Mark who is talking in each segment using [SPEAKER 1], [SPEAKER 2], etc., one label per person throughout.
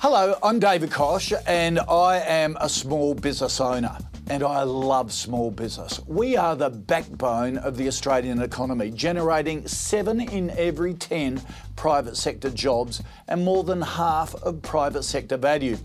[SPEAKER 1] Hello, I'm David Koch and I am a small business owner and I love small business. We are the backbone of the Australian economy, generating 7 in every 10 private sector jobs and more than half of private sector value.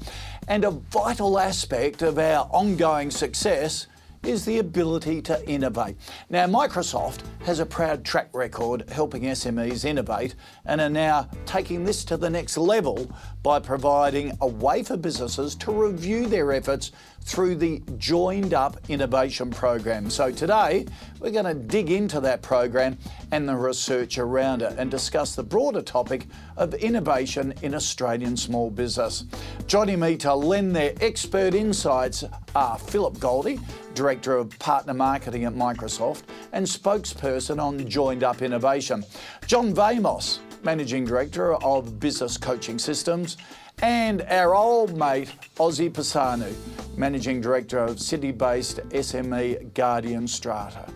[SPEAKER 1] And a vital aspect of our ongoing success is the ability to innovate. Now, Microsoft has a proud track record helping SMEs innovate and are now taking this to the next level by providing a way for businesses to review their efforts through the Joined Up Innovation Program. So today, we're going to dig into that program and the research around it and discuss the broader topic of innovation in Australian small business. Joining me to lend their expert insights are Philip Goldie, Director of Partner Marketing at Microsoft and spokesperson on Joined Up Innovation, John Vamos, Managing Director of Business Coaching Systems, and our old mate, Ozzy Pisanu, Managing Director of Sydney-based SME Guardian Strata.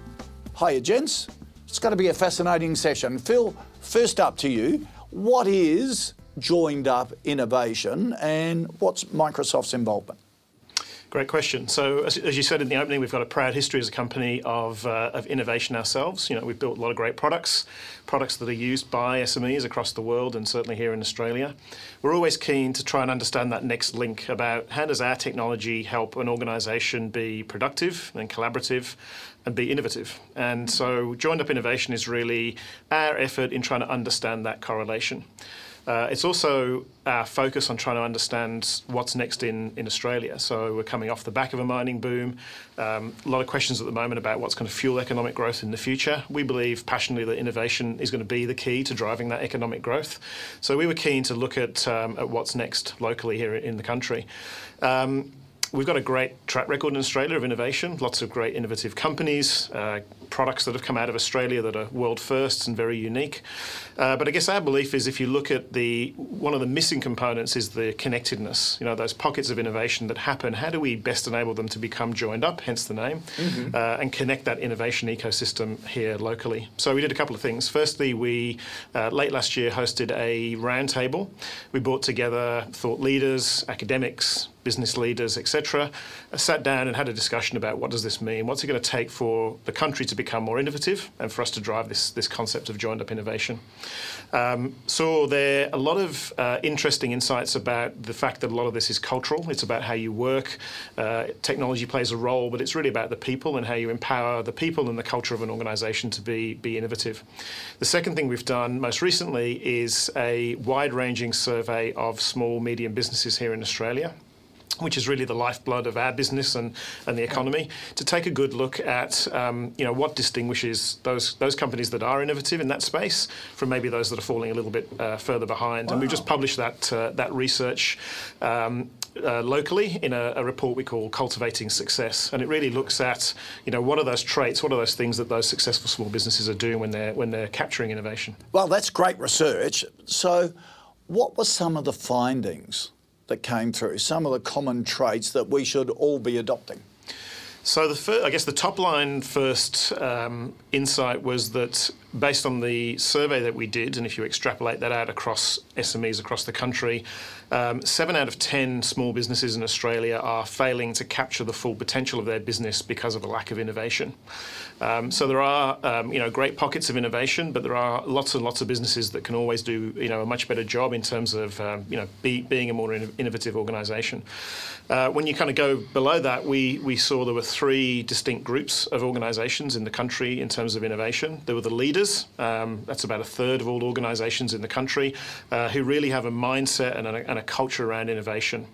[SPEAKER 1] Hiya, gents. It's going to be a fascinating session. Phil, first up to you. What is Joined Up Innovation and what's Microsoft's involvement?
[SPEAKER 2] Great question. So, as you said in the opening, we've got a proud history as a company of innovation ourselves. You know, we've built a lot of great products that are used by SMEs across the world and certainly here in Australia. We're always keen to try and understand that next link about how does our technology help an organisation be productive and collaborative and be innovative. And so Joined Up Innovation is really our effort in trying to understand that correlation. It's also our focus on trying to understand what's next in Australia. So we're coming off the back of a mining boom. A lot of questions at the moment about what's going to fuel economic growth in the future. We believe passionately that innovation is going to be the key to driving that economic growth. So we were keen to look at what's next locally here in the country. We've got a great track record in Australia of innovation, lots of great innovative companies, products that have come out of Australia that are world firsts and very unique. But I guess our belief is if you look at one of the missing components is the connectedness, you know, those pockets of innovation that happen, how do we best enable them to become joined up, hence the name, and connect that innovation ecosystem here locally. So we did a couple of things. Firstly, we late last year hosted a roundtable. We brought together thought leaders, academics, business leaders, etc., sat down and had a discussion about what does this mean, what's it going to take for the country to become more innovative and for us to drive this concept of joined up innovation. Saw there a lot of interesting insights about the fact that a lot of this is cultural. It's about how you work. Technology plays a role, but it's really about the people and how you empower the people and the culture of an organisation to be innovative. The second thing we've done most recently is a wide-ranging survey of small, medium businesses here in Australia, which is really the lifeblood of our business and the economy, to take a good look at what distinguishes those companies that are innovative in that space from maybe those that are falling a little bit further behind. Wow. And we've just published that research locally in a report we call Cultivating Success, and it really looks at what are those traits, what are those things that those successful small businesses are doing when they're capturing innovation. Well,
[SPEAKER 1] that's great research. So, what were some of the findings that came through, some of the common traits that we should all be adopting?
[SPEAKER 2] So I guess the top line first insight was that based on the survey that we did, and if you extrapolate that out across SMEs across the country, 7 out of 10 small businesses in Australia are failing to capture the full potential of their business because of a lack of innovation. So there are great pockets of innovation, but there are lots and lots of businesses that can always do a much better job in terms of being a more innovative organisation. When you kind of go below that, we saw there were 3 distinct groups of organisations in the country in terms of innovation. There were the leaders, that's about a third of all organisations in the country, who really have a mindset and a culture around innovation.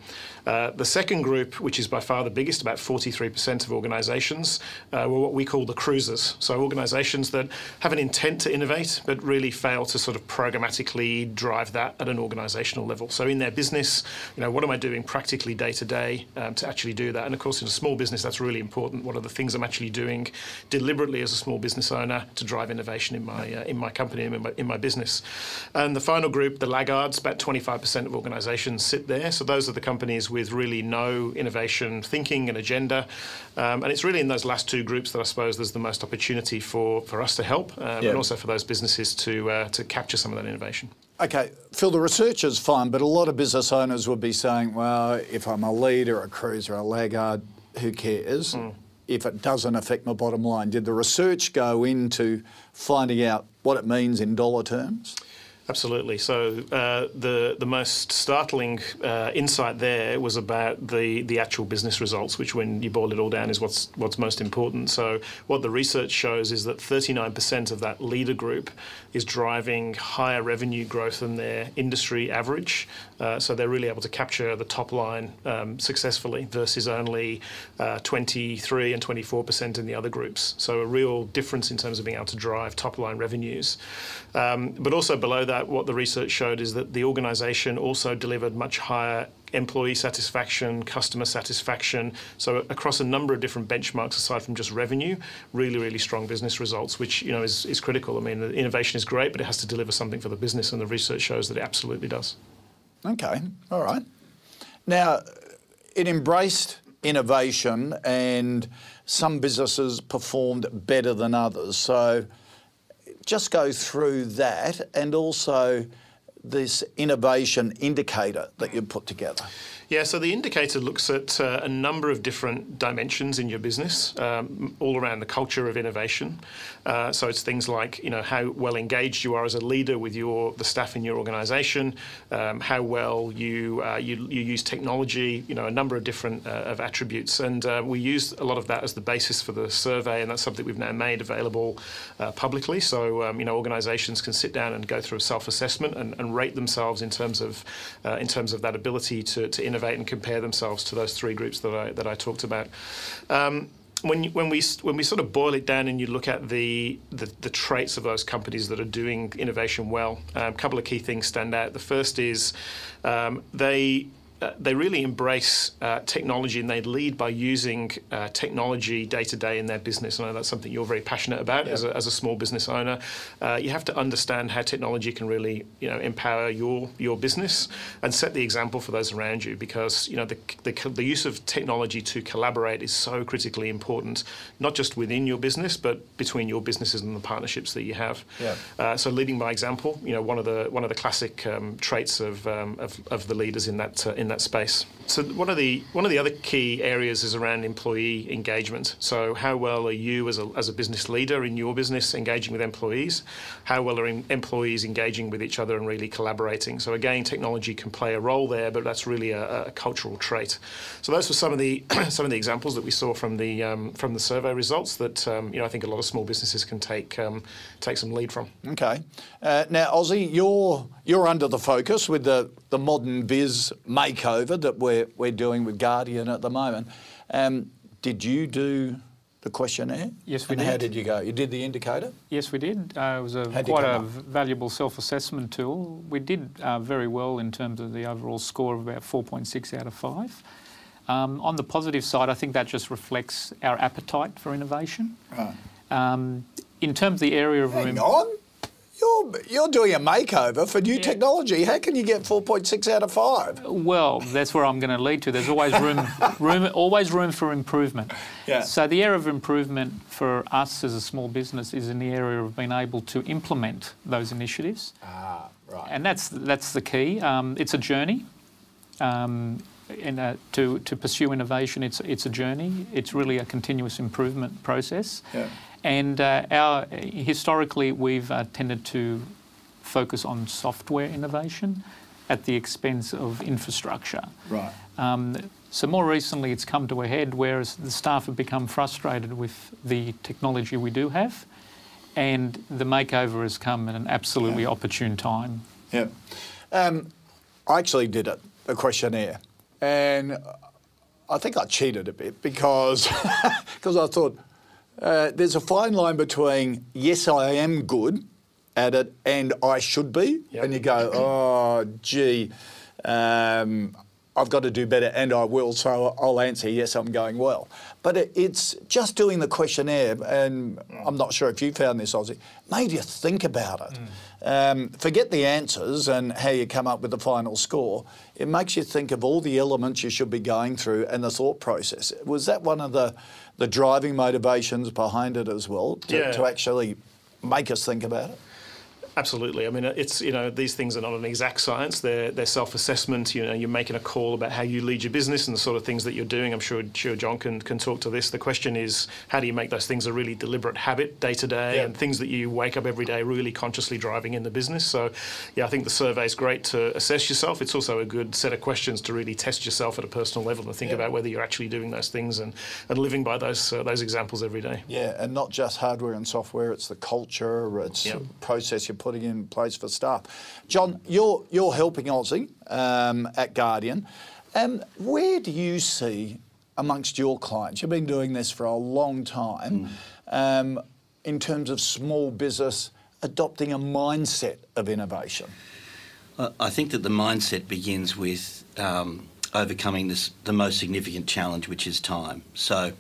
[SPEAKER 2] The second group, which is by far the biggest, about 43% of organisations, were what we call the cruisers. So organisations that have an intent to innovate, but really fail to sort of programmatically drive that at an organisational level. So in their business, what am I doing practically day to day to actually do that? And of course, in a small business, that's really important. What are the things I'm actually doing deliberately as a small business owner to drive innovation innovation in my company, in my business. And the final group, the laggards, about 25% of organisations sit there. So those are the companies with really no innovation thinking and agenda. And it's really in those last two groups that I suppose there's the most opportunity for us to help, and also for those businesses to capture some of that innovation.
[SPEAKER 1] Okay, Phil, the research is fine, but a lot of business owners would be saying, well, if I'm a leader, a cruiser, a laggard, who cares if it doesn't affect my bottom line? Did the research go into finding out what it means in dollar terms?
[SPEAKER 2] Absolutely. So the most startling insight there was about the actual business results, which, when you boil it all down, is what's most important. So what the research shows is that 39% of that leader group is driving higher revenue growth than their industry average. So they're really able to capture the top line successfully, versus only 23 and 24% in the other groups. So a real difference in terms of being able to drive top line revenues. But also below that, what the research showed is that the organisation also delivered much higher employee satisfaction, customer satisfaction. So across a number of different benchmarks aside from just revenue, really, really strong business results, which is critical. I mean, the innovation is great, but it has to deliver something for the business, and the research shows that it absolutely does.
[SPEAKER 1] Okay, all right. Now, it embraced innovation, and some businesses performed better than others. So just go through that, and also this innovation indicator that you put together.
[SPEAKER 2] Yeah, so the indicator looks at a number of different dimensions in your business, all around the culture of innovation. So it's things like, how well engaged you are as a leader with the staff in your organisation, how well you use technology, a number of different of attributes. And we used a lot of that as the basis for the survey, and that's something we've now made available publicly. So organisations can sit down and go through a self-assessment and rate themselves in terms of that ability to innovate and compare themselves to those three groups that I talked about. When we sort of boil it down and you look at the traits of those companies that are doing innovation well, a couple of key things stand out. The first is they really embrace technology, and they lead by using technology day to day in their business. I know that's something you're very passionate about as a small business owner. You have to understand how technology can really empower your business and set the example for those around you, because the use of technology to collaborate is so critically important, not just within your business but between your businesses and the partnerships that you have. So leading by example, one of the classic traits of the leaders in that space. So one of the other key areas is around employee engagement. So how well are you as a business leader in your business engaging with employees? How well are employees engaging with each other and really collaborating? So again, technology can play a role there, but that's really a cultural trait. So those were some of the examples that we saw from the survey results that I think a lot of small businesses can take some lead from. Okay.
[SPEAKER 1] Now, Ozzy, you're under the focus with the modern biz makeover that we're doing with Guardian at the moment. Did you do the questionnaire?
[SPEAKER 3] Yes, we
[SPEAKER 1] did.
[SPEAKER 3] And
[SPEAKER 1] how did you go? You did the indicator?
[SPEAKER 3] Yes, we did. It was quite a valuable self-assessment tool. We did very well in terms of the overall score of about 4.6 out of 5. On the positive side, I think that just reflects our appetite for innovation.
[SPEAKER 1] Right.
[SPEAKER 3] In terms of the area of...
[SPEAKER 1] Hang on. You're doing a makeover for new technology. How can you get 4.6 out of 5?
[SPEAKER 3] Well, that's where I'm going to lead to. There's always room for improvement.
[SPEAKER 1] Yeah.
[SPEAKER 3] So the area of improvement for us as a small business is in the area of being able to implement those initiatives.
[SPEAKER 1] Ah, right.
[SPEAKER 3] And that's the key. It's a journey. To pursue innovation, it's a journey. It's really a continuous improvement process.
[SPEAKER 1] Yeah.
[SPEAKER 3] And historically, we've tended to focus on software innovation at the expense of infrastructure.
[SPEAKER 1] Right.
[SPEAKER 3] So more recently, it's come to a head, whereas the staff have become frustrated with the technology we do have, and the makeover has come at an absolutely opportune time.
[SPEAKER 1] Yeah. I actually did it, a questionnaire, and I think I cheated a bit because I thought, there's a fine line between, yes, I am good at it and I should be. Yep. And you go, oh, gee, I've got to do better and I will, so I'll answer yes, I'm going well. But it's just doing the questionnaire, and I'm not sure if you found this, Ozzy, made you think about it. Forget the answers and how you come up with the final score. It makes you think of all the elements you should be going through and the thought process. Was that one of the driving motivations behind it as well, to actually make us think about it?
[SPEAKER 2] Absolutely. I mean, it's, you know, these things are not an exact science. They're self-assessment. You know, you're making a call about how you lead your business and the sort of things that you're doing. I'm sure John can talk to this. The question is, how do you make those things a really deliberate habit day to day, and things that you wake up every day really consciously driving in the business? So, yeah, I think the survey is great to assess yourself. It's also a good set of questions to really test yourself at a personal level and think about whether you're actually doing those things and living by those examples every day. Yeah,
[SPEAKER 1] and not just hardware and software. It's the culture. It's the process you're putting in place for staff. John, you're helping Aussie at Guardian. Where do you see amongst your clients, you've been doing this for a long time, in terms of small business adopting a mindset of innovation?
[SPEAKER 4] I think that the mindset begins with overcoming the most significant challenge, which is time. So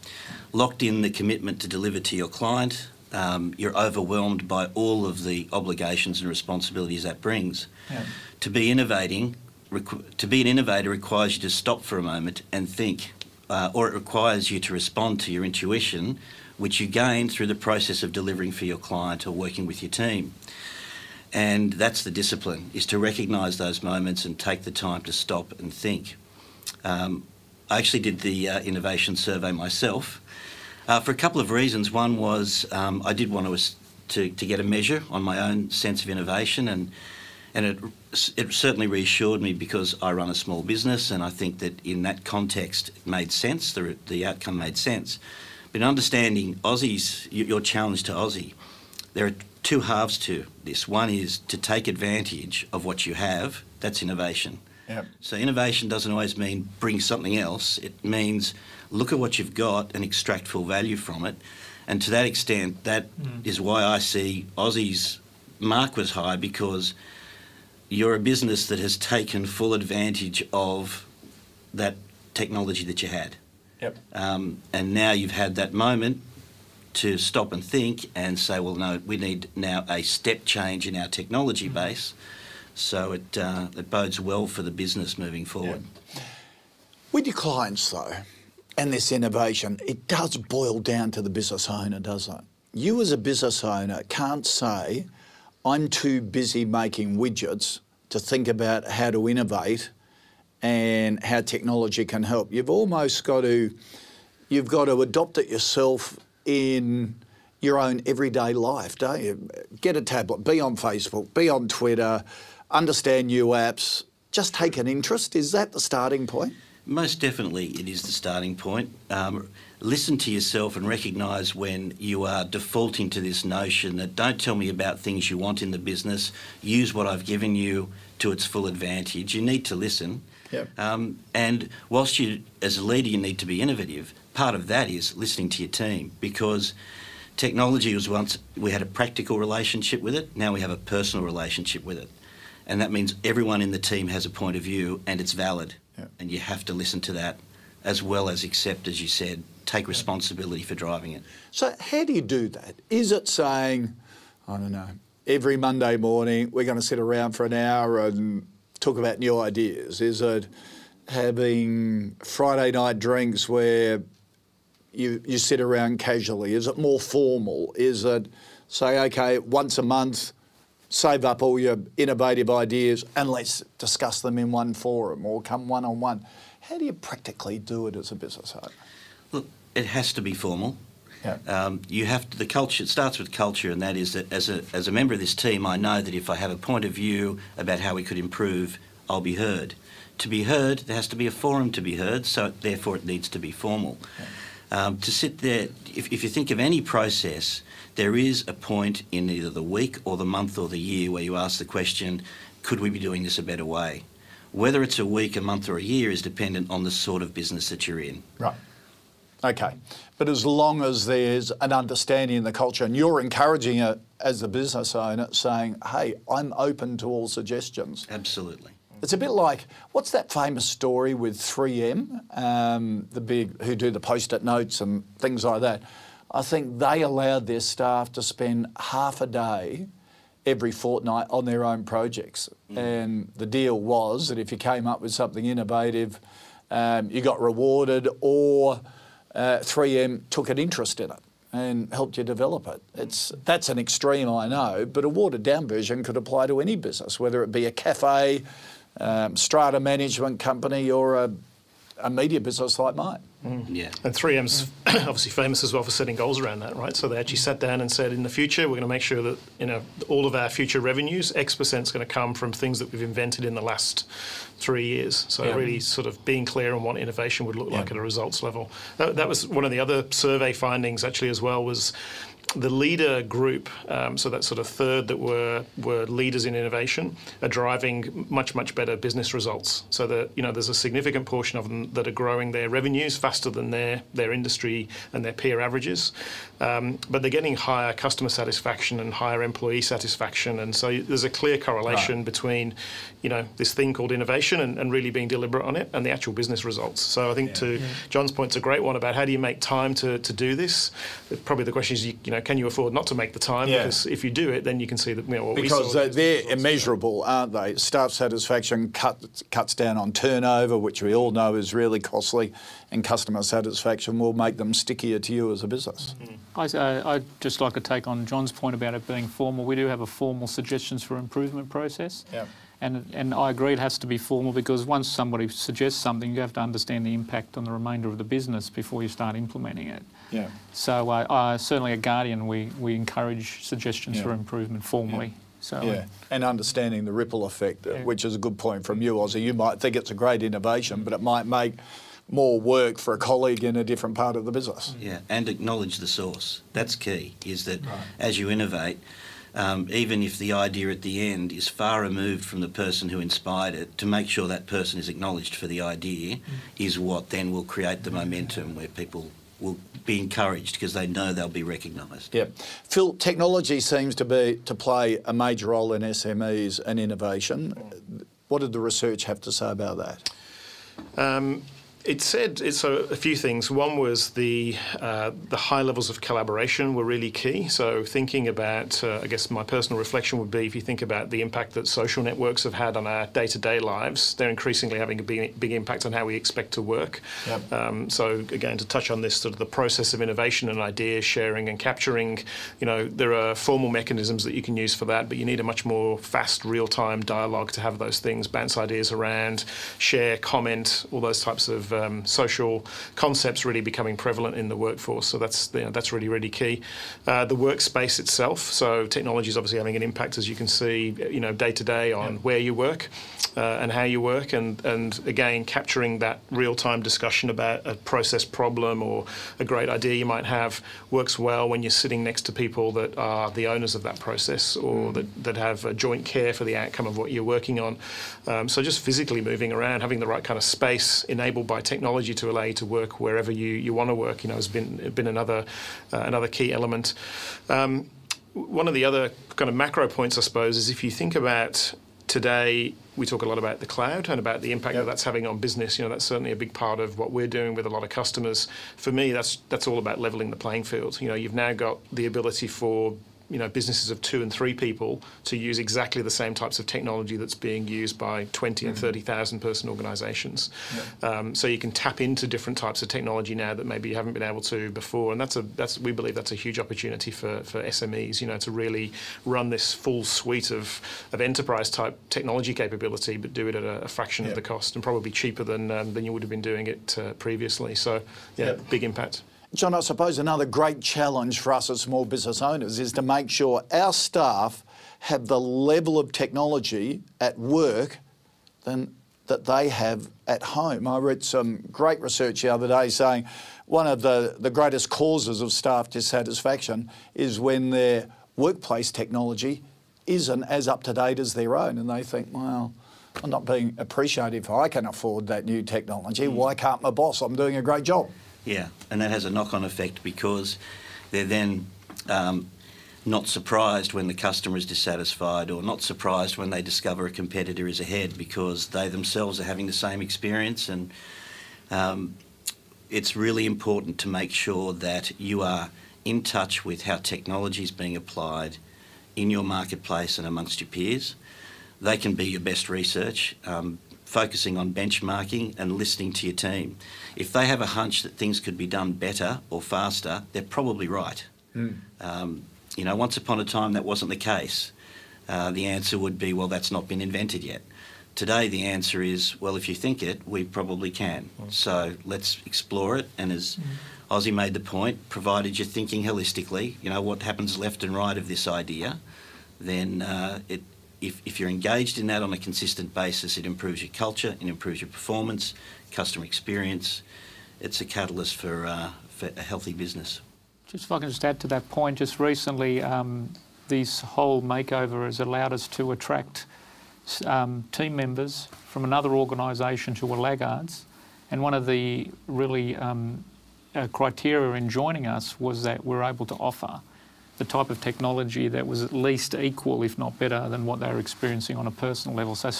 [SPEAKER 4] locked in the commitment to deliver to your client, you're overwhelmed by all of the obligations and responsibilities that brings. To be an innovator requires you to stop for a moment and think, or it requires you to respond to your intuition, which you gain through the process of delivering for your client or working with your team. And that's the discipline, is to recognise those moments and take the time to stop and think. I actually did the innovation survey myself, for a couple of reasons. One was I did want to get a measure on my own sense of innovation, and it certainly reassured me because I run a small business, and I think that in that context it made sense, the outcome made sense. But in understanding Aussie's, your challenge to Aussie, there are two halves to this. One is to take advantage of what you have, that's innovation. So innovation doesn't always mean bring something else. It means look at what you've got and extract full value from it. And to that extent, that is why I see Aussie's mark was high, because you're a business that has taken full advantage of that technology that you had. And now you've had that moment to stop and think and say, well, no, we need now a step change in our technology base. So it bodes well for the business moving forward.
[SPEAKER 1] With your clients, though, and this innovation, it does boil down to the business owner, doesn't it? You as a business owner can't say, I'm too busy making widgets to think about how to innovate and how technology can help. You've almost got to, adopt it yourself in your own everyday life, don't you? Get a tablet, be on Facebook, be on Twitter, understand new apps, just take an interest. Is that the starting point?
[SPEAKER 4] Most definitely it is the starting point. Listen to yourself and recognise when you are defaulting to this notion that don't tell me about things you want in the business, use what I've given you to its full advantage. You need to listen. And whilst you, as a leader, you need to be innovative, part of that is listening to your team, because technology was once, we had a practical relationship with it, now we have a personal relationship with it. And that means everyone in the team has a point of view and it's valid. And you have to listen to that, as well as accept, as you said, take responsibility for driving it.
[SPEAKER 1] So how do you do that? Is it saying, I don't know, every Monday morning we're going to sit around for an hour and talk about new ideas? Is it having Friday night drinks where you sit around casually? Is it more formal? Is it say, okay, once a month, save up all your innovative ideas and let's discuss them in one forum or come one-on-one? How do you practically do it as a business owner?
[SPEAKER 4] Look, it has to be formal. You have to, the culture, it starts with culture, and that is that as a member of this team, I know that if I have a point of view about how we could improve, I'll be heard. To be heard, there has to be a forum to be heard, so therefore it needs to be formal. To sit there, if you think of any process, there is a point in either the week or the month or the year where you ask the question, could we be doing this a better way? Whether it's a week, a month or a year is dependent on the sort of business that you're in.
[SPEAKER 1] Right. Okay. But as long as there's an understanding in the culture and you're encouraging it as the business owner, saying, hey, I'm open to all suggestions.
[SPEAKER 4] Absolutely.
[SPEAKER 1] It's a bit like, what's that famous story with 3M, the big, who do the post-it notes and things like that? I think they allowed their staff to spend half a day every fortnight on their own projects. And the deal was that if you came up with something innovative, you got rewarded, or 3M took an interest in it and helped you develop it. That's an extreme, I know, but a watered-down version could apply to any business, whether it be a cafe, strata management company, or a media business like mine.
[SPEAKER 2] Yeah. And 3M's obviously famous as well for setting goals around that, right? So they actually sat down and said, in the future, we're going to make sure that, you know, all of our future revenues, X% is going to come from things that we've invented in the last 3 years. So really sort of being clear on what innovation would look like at a results level. That was one of the other survey findings actually as well, was the leader group, so that sort of third that were leaders in innovation, are driving much better business results. So that, you know, there's a significant portion of them that are growing their revenues faster than their industry and their peer averages, but they're getting higher customer satisfaction and higher employee satisfaction. And so there's a clear correlation between, you know, this thing called innovation and really being deliberate on it and the actual business results. So I think to John's point, it's a great one about how do you make time to do this. Probably the question is, you know, can you afford not to make the time? Because if you do it, then you can see that, you know, what
[SPEAKER 1] because
[SPEAKER 2] we saw
[SPEAKER 1] they're immeasurable, aren't they? Staff satisfaction cuts down on turnover, which we all know is really costly, and customer satisfaction will make them stickier to you as a business.
[SPEAKER 3] I'd just like to take on John's point about it being formal. We do have a formal suggestions for improvement process. And I agree it has to be formal, because once somebody suggests something, you have to understand the impact on the remainder of the business before you start implementing it. So certainly at Guardian, we encourage suggestions for improvement formally. So
[SPEAKER 1] and understanding the ripple effect, which is a good point from you, Ozzy. You might think it's a great innovation, but it might make more work for a colleague in a different part of the business.
[SPEAKER 4] And acknowledge the source. That's key, is that as you innovate, even if the idea at the end is far removed from the person who inspired it, to make sure that person is acknowledged for the idea is what then will create the momentum where people will be encouraged because they know they'll be recognised.
[SPEAKER 1] Phil, technology seems to play a major role in SMEs and innovation. What did the research have to say about that?
[SPEAKER 2] It said so a few things. One was the high levels of collaboration were really key. So thinking about, I guess my personal reflection would be, if you think about the impact that social networks have had on our day-to-day lives, they're increasingly having a big impact on how we expect to work. So again, to touch on this sort of the process of innovation and idea sharing and capturing, you know, there are formal mechanisms that you can use for that, but you need a much more fast, real-time dialogue to have those things, bounce ideas around, share, comment, all those types of social concepts really becoming prevalent in the workforce. So that's really, really key. The workspace itself. So technology is obviously having an impact, as you can see, you know, day to day on where you work and how you work, and again capturing that real-time discussion about a process problem or a great idea you might have works well when you're sitting next to people that are the owners of that process, or that have a joint care for the outcome of what you're working on. So just physically moving around, having the right kind of space enabled by technology to allow you to work wherever you want to work, you know, has been another key element. One of the other kind of macro points, I suppose, is if you think about today, we talk a lot about the cloud and about the impact that that's having on business. You know, that's certainly a big part of what we're doing with a lot of customers. For me, that's all about levelling the playing field. You know, you've now got the ability for, you know, businesses of 2 and 3 people to use exactly the same types of technology that's being used by 20 and 30,000 person organisations. So you can tap into different types of technology now that maybe you haven't been able to before, and we believe that's a huge opportunity for SMEs. You know, to really run this full suite of enterprise type technology capability, but do it at a fraction of the cost, and probably cheaper than you would have been doing it previously. So big impact.
[SPEAKER 1] John, I suppose another great challenge for us as small business owners is to make sure our staff have the level of technology at work that they have at home. I read some great research the other day saying one of the greatest causes of staff dissatisfaction is when their workplace technology isn't as up-to-date as their own, and they think, well, I'm not being appreciative. I can afford that new technology. Why can't my boss? I'm doing a great job.
[SPEAKER 4] Yeah, and that has a knock-on effect because they're then not surprised when the customer is dissatisfied, or not surprised when they discover a competitor is ahead, because they themselves are having the same experience. And it's really important to make sure that you are in touch with how technology is being applied in your marketplace and amongst your peers. They can be your best research, focusing on benchmarking and listening to your team. If they have a hunch that things could be done better or faster, they're probably right. You know, once upon a time that wasn't the case. The answer would be, well, that's not been invented yet. Today the answer is, well, if you think it, we probably can. So let's explore it. And as Ozzy made the point, provided you're thinking holistically, you know, what happens left and right of this idea, then if you're engaged in that on a consistent basis, it improves your culture, it improves your performance, customer experience. It's a catalyst for a healthy business.
[SPEAKER 3] Just if I can just add to that point, just recently this whole makeover has allowed us to attract team members from another organisation who were laggards, and one of the really criteria in joining us was that we're able to offer the type of technology that was at least equal, if not better, than what they were experiencing on a personal level. So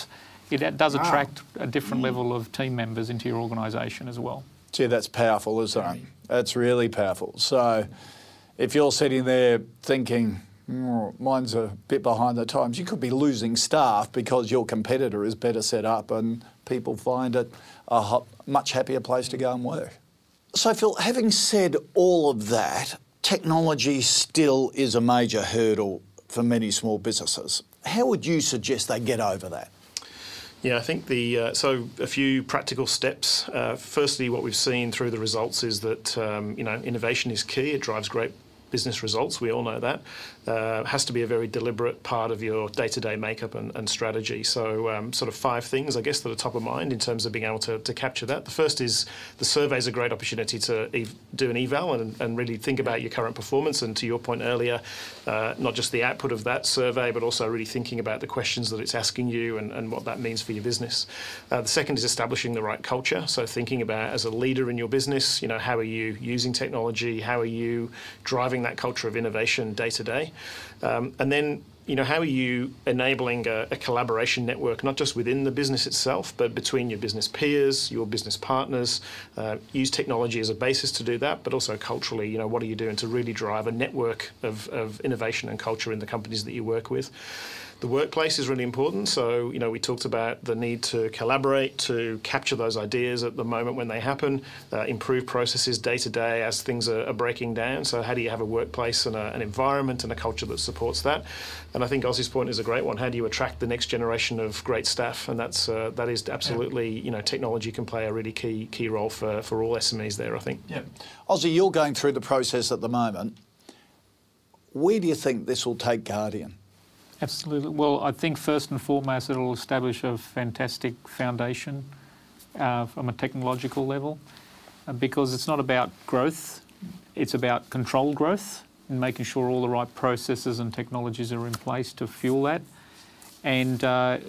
[SPEAKER 3] it does attract a different level of team members into your organisation as well.
[SPEAKER 1] Gee, that's powerful, isn't it? That's really powerful. So if you're sitting there thinking, mine's a bit behind the times, you could be losing staff because your competitor is better set up and people find it a much happier place to go and work. So Phil, having said all of that, technology still is a major hurdle for many small businesses. How would you suggest they get over that?
[SPEAKER 2] Yeah, I think so a few practical steps. Firstly, what we've seen through the results is that you know, innovation is key. It drives great business results. We all know that. Has to be a very deliberate part of your day-to-day makeup and strategy. So sort of 5 things, I guess, that are top of mind in terms of being able to capture that. The first is the survey is a great opportunity to do an eval and really think about your current performance. And to your point earlier, not just the output of that survey, but also really thinking about the questions that it's asking you and what that means for your business. The second is establishing the right culture. So thinking about, as a leader in your business, you know, how are you using technology? How are you driving that culture of innovation day to day? And then, you know, how are you enabling a collaboration network, not just within the business itself, but between your business peers, your business partners? Use technology as a basis to do that, but also culturally, you know, what are you doing to really drive a network of innovation and culture in the companies that you work with? The workplace is really important. So, you know, we talked about the need to collaborate, to capture those ideas at the moment when they happen, improve processes day to day as things are breaking down. So how do you have a workplace and an environment and a culture that supports that? And I think Ozzy's point is a great one. How do you attract the next generation of great staff? And that is absolutely, you know, technology can play a really key role for all SMEs there, I think.
[SPEAKER 1] Yeah. Ozzy, you're going through the process at the moment. Where do you think this will take Guardian?
[SPEAKER 3] Absolutely. Well, I think first and foremost it'll establish a fantastic foundation from a technological level, because it's not about growth, it's about controlled growth and making sure all the right processes and technologies are in place to fuel that. And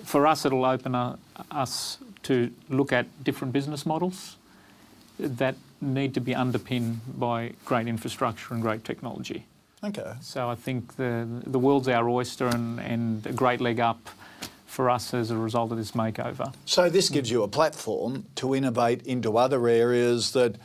[SPEAKER 3] for us, it'll open us to look at different business models that need to be underpinned by great infrastructure and great technology.
[SPEAKER 1] Okay.
[SPEAKER 3] So I think the world's our oyster and a great leg up for us as a result of this makeover.
[SPEAKER 1] So this gives you a platform to innovate into other areas that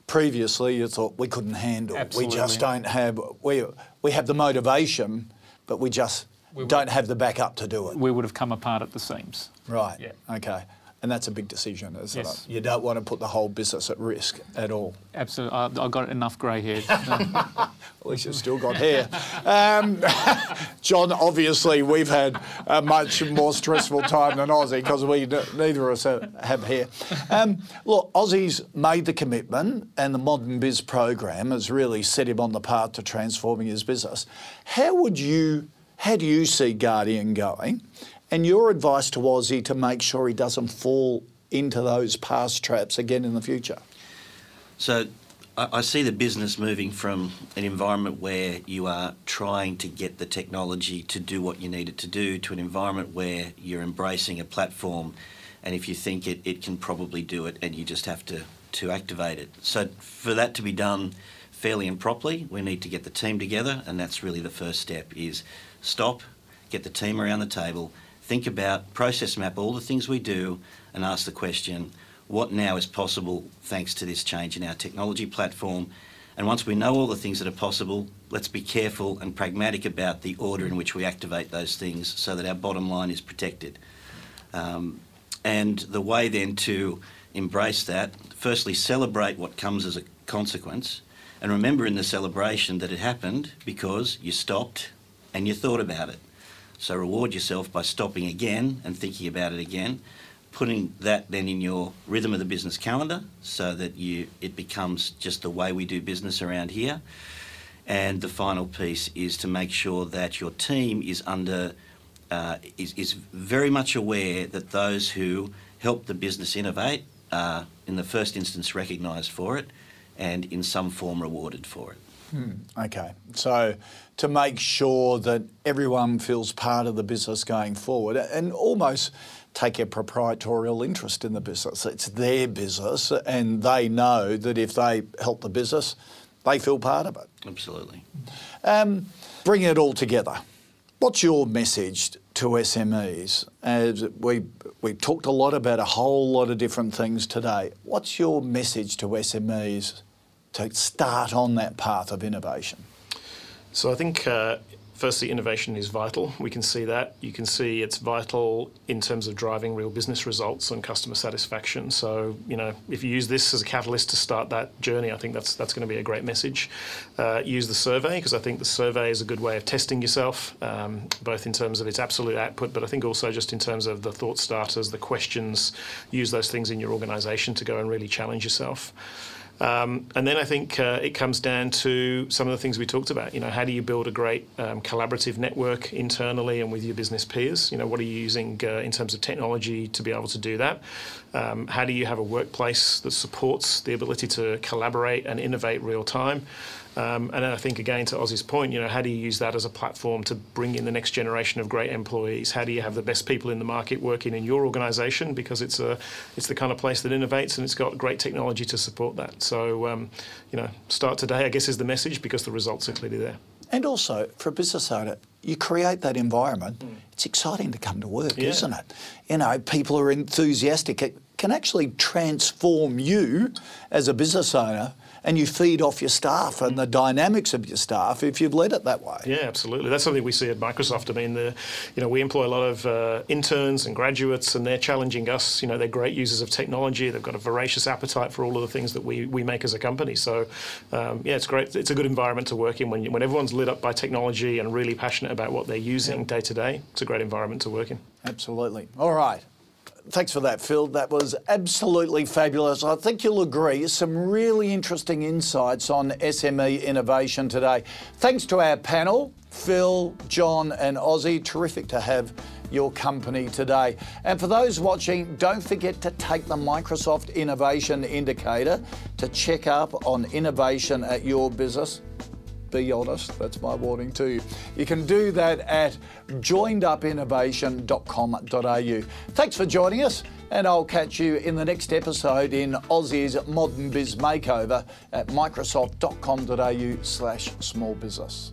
[SPEAKER 1] previously you thought we couldn't handle.
[SPEAKER 3] Absolutely.
[SPEAKER 1] We just don't have, we have the motivation, but we just don't have the backup to do it.
[SPEAKER 3] We would have come apart at the seams.
[SPEAKER 1] Right,
[SPEAKER 3] Yeah.
[SPEAKER 1] okay. And that's a big decision, isn't
[SPEAKER 3] Yes.
[SPEAKER 1] it? You don't want to put the whole business at risk at all.
[SPEAKER 3] Absolutely. I've got enough grey hairs.
[SPEAKER 1] At least you've still got hair. John, obviously we've had a much more stressful time than Ozzy because neither of us have hair. Look, Ozzy's made the commitment and the Modern Biz program has really set him on the path to transforming his business. How do you see Guardian going? And your advice to Ozzy to make sure he doesn't fall into those past traps again in the future?
[SPEAKER 4] So I see the business moving from an environment where you are trying to get the technology to do what you need it to do to an environment where you're embracing a platform, and if you think it can probably do it and you just have to activate it. So for that to be done fairly and properly, we need to get the team together, and that's really the first step, is stop, get the team around the table, think about, process map all the things we do, and ask the question, what now is possible thanks to this change in our technology platform? And once we know all the things that are possible, let's be careful and pragmatic about the order in which we activate those things so that our bottom line is protected. And the way then to embrace that, firstly, celebrate what comes as a consequence, and remember in the celebration that it happened because you stopped and you thought about it. So reward yourself by stopping again and thinking about it again, putting that then in your rhythm of the business calendar so that it becomes just the way we do business around here. And the final piece is to make sure that your team is is very much aware that those who help the business innovate are in the first instance recognised for it and in some form rewarded for it.
[SPEAKER 1] Okay, so to make sure that everyone feels part of the business going forward and almost take a proprietorial interest in the business. It's their business and they know that if they help the business, they feel part of it.
[SPEAKER 4] Absolutely.
[SPEAKER 1] Bring it all together. What's your message to SMEs? As we talked a lot about a whole lot of different things today. What's your message to SMEs to start on that path of innovation?
[SPEAKER 2] So I think firstly, innovation is vital. We can see that. You can see it's vital in terms of driving real business results and customer satisfaction. So, you know, if you use this as a catalyst to start that journey, I think that's going to be a great message. Use the survey, because I think the survey is a good way of testing yourself, both in terms of its absolute output, but I think also just in terms of the thought starters, the questions. Use those things in your organisation to go and really challenge yourself. And then I think it comes down to some of the things we talked about. You know, how do you build a great collaborative network internally and with your business peers? You know, what are you using in terms of technology to be able to do that? How do you have a workplace that supports the ability to collaborate and innovate real time? And then I think, again, to Ozzy's point, you know, how do you use that as a platform to bring in the next generation of great employees? How do you have the best people in the market working in your organisation? Because it's the kind of place that innovates and it's got great technology to support that. So, you know, start today, I guess, is the message, because the results are clearly there.
[SPEAKER 1] And also, for a business owner, you create that environment. It's exciting to come to work, isn't it? You know, people are enthusiastic. It can actually transform you as a business owner, and you feed off your staff and the dynamics of your staff if you've led it that way.
[SPEAKER 2] Yeah, absolutely. That's something we see at Microsoft. I mean, you know, we employ a lot of interns and graduates, and they're challenging us. You know, they're great users of technology. They've got a voracious appetite for all of the things that we make as a company. So, yeah, it's great. It's a good environment to work in when everyone's lit up by technology and really passionate about what they're using day to day. It's a great environment to work in.
[SPEAKER 1] Absolutely. All right. Thanks for that, Phil. That was absolutely fabulous. I think you'll agree, some really interesting insights on SME innovation today. Thanks to our panel, Phil, John and Ozzy. Terrific to have your company today. And for those watching, don't forget to take the Microsoft Innovation Indicator to check up on innovation at your business. Be honest, that's my warning to you. You can do that at joinedupinnovation.com.au. Thanks for joining us, and I'll catch you in the next episode in Aussie's Modern Biz Makeover at microsoft.com.au/smallbusiness.